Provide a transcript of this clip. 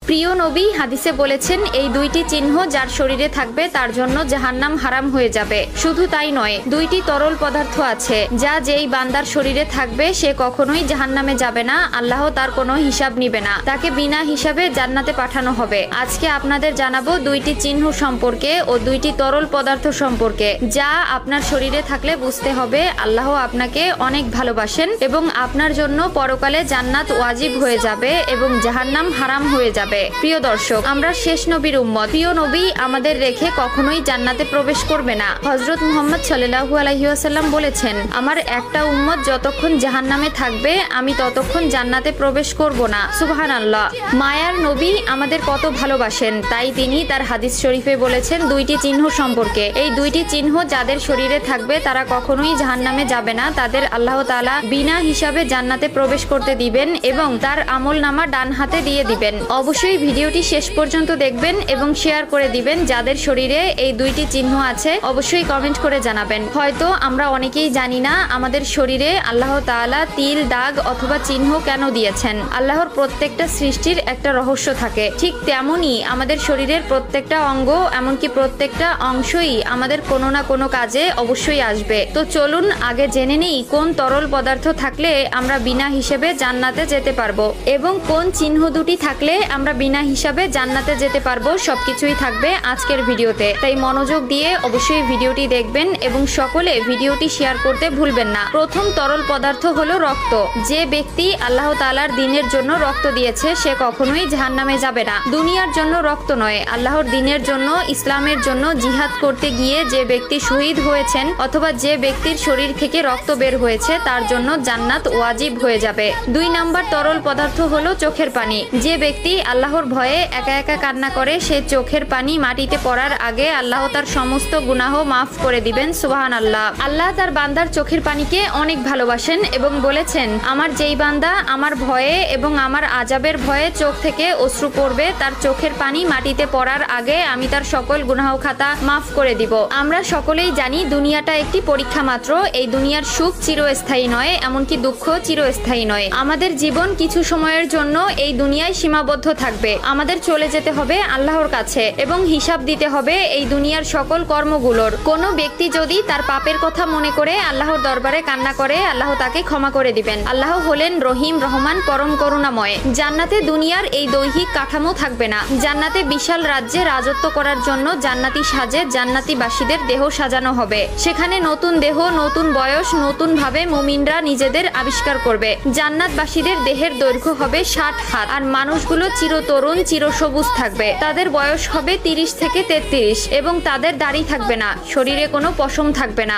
প্রিয় নবী হাদিসে বলেছেন, এই দুইটি চিহ্ন যার শরীরে থাকবে তার জন্য জাহান্নাম হারাম হয়ে যাবে। শুধু তাই নয়, দুইটি তরল পদার্থ আছে যা যেই বান্দার শরীরে থাকবে সে কখনোই জাহান্নামে যাবে না, আল্লাহ তার কোনো হিসাব নিবে না, তাকে বিনা হিসাবে জান্নাতে পাঠানো হবে। আজকে আপনাদের জানাবো দুইটি চিহ্ন সম্পর্কে ও দুইটি তরল পদার্থ সম্পর্কে, যা আপনার শরীরে থাকলে বুঝতে হবে আল্লাহ আপনাকে অনেক ভালোবাসেন এবং আপনার জন্য পরকালে জান্নাত ওয়াজিব হয়ে যাবে এবং জাহান্নাম হারাম হয়ে যাবে। প্রিয় দর্শক, আমরা শেষ নবীর উম্মত। প্রিয় নবী আমাদের রেখে কখনোই জান্নাতে প্রবেশ করবে না। হযরত মুহাম্মদ সাল্লাল্লাহু আলাইহি ওয়াসাল্লাম বলেছেন, আমার একটা উম্মত যতক্ষণ জাহান্নামে থাকবে আমি ততক্ষণ জান্নাতে প্রবেশ করব না। সুবহানাল্লাহ। মায়ার নবী আমাদের কত ভালোবাসেন, তাই তিনি তার হাদিস শরীফে বলেছেন দুইটি চিহ্ন সম্পর্কে। এই দুইটি চিহ্ন যাদের শরীরে থাকবে তারা কখনোই জাহান্নামে যাবে না, তাদের আল্লাহ তাআলা বিনা হিসাবে জান্নাতে প্রবেশ করতে দিবেন এবং তার আমলনামা ডান হাতে দিয়ে দিবেন। অবশ্যই ভিডিওটি শেষ পর্যন্ত দেখবেন এবং শেয়ার করে দিবেন। যাদের শরীরে এই দুইটি চিহ্ন আছে অবশ্যই কমেন্ট করে জানাবেন। হয়তো আমরা অনেকেই জানি না আমাদের শরীরে আল্লাহ তাআলা তিল, দাগ অথবা চিহ্ন কেন দিয়েছেন। আল্লাহর প্রত্যেকটা সৃষ্টির একটা রহস্য থাকে, ঠিক তেমনই আমাদের শরীরের প্রত্যেকটা অঙ্গ এমনকি প্রত্যেকটা অংশই আমাদের কোনো না কোনো কাজে অবশ্যই আসবে। তো চলুন আগে জেনে নেই কোন তরল পদার্থ থাকলে আমরা বিনা হিসেবে জান্নাতে যেতে পারবো এবং কোন চিহ্ন দুটি থাকলে আমরা বিনা হিসাবে জান্নাতে যেতে পারবো। সবকিছুই থাকবে আজকের ভিডিওতে, তাই মনোযোগ দিয়ে অবশ্যই ভিডিওটি দেখবেন এবং সকলে ভিডিওটি শেয়ার করতে ভুলবেন না। প্রথম তরল পদার্থ হলো রক্ত। যে ব্যক্তি আল্লাহ তাআলার দ্বীনের জন্য রক্ত দিয়েছে সে কখনোই জাহান্নামে যাবে না। দুনিয়ার জন্য রক্ত নয়, আল্লাহর দ্বীনের জন্য, ইসলামের জন্য জিহাদ করতে গিয়ে যে ব্যক্তি শহীদ হয়েছেন অথবা যে ব্যক্তির শরীর থেকে রক্ত বের হয়েছে তার জন্য জান্নাত ওয়াজিব হয়ে যাবে। 2 নাম্বার তরল পদার্থ হলো চোখের পানি। যে ব্যক্তি আল্লাহর ভয়ে একা একা কান্না করে সে চোখের পানি মাটিতে পড়ার আগে আল্লাহ তার সমস্ত গুনাহ মাফ করে দিবেন। সুবহানাল্লাহ। আল্লাহ তার বান্দার চোখের পানিকে অনেক ভালোবাসেন এবং বলেছেন, আমার যেই বান্দা আমার ভয়ে এবং আমার আযাবের ভয়ে চোখ থেকে অশ্রু পড়বে তার চোখের পানি মাটিতে পড়ার আগে আমি তার সকল গুনাহ খাতা মাফ করে দিব। আমরা সকলেই জানি দুনিয়াটা একটি পরীক্ষা মাত্র। এই দুনিয়ার সুখ চিরস্থায়ী নয়, এমনকি দুঃখ চিরস্থায়ী নয়। আমাদের জীবন কিছু সময়ের জন্য এই দুনিয়ায় সীমাবদ্ধ থাকবে। আমাদের চলে যেতে হবে আল্লাহর কাছে এবং হিসাব দিতে হবে এই দুনিয়ার সকল কর্মগুলোর। কোনো ব্যক্তি যদি তার পাপের কথা মনে করে আল্লাহর দরবারে কান্না করে আল্লাহ তাকে ক্ষমা করে দিবেন। আল্লাহ হলেন রহিম, রহমান, পরম করুণাময়। জান্নাতে দুনিয়ার এই দৈহিক কাঠামো থাকবে না। জান্নাতে বিশাল রাজ্যে রাজত্ব করার জন্য জান্নাতি সাজে জান্নাতিবাসীদের দেহ সাজানো হবে। সেখানে নতুন দেহ, নতুন বয়স, নতুন ভাবে মুমিনরা নিজেদের আবিষ্কার করবে। জান্নাতবাসীদের দেহের দৈর্ঘ্য হবে 60 হাত আর মানুষগুলো চিরতরুণ, চিরসবুজ থাকবে। তাদের বয়স হবে 30 থেকে 33 এবং তাদের দাড়ি থাকবে না, শরীরে কোনো পশম থাকবে না।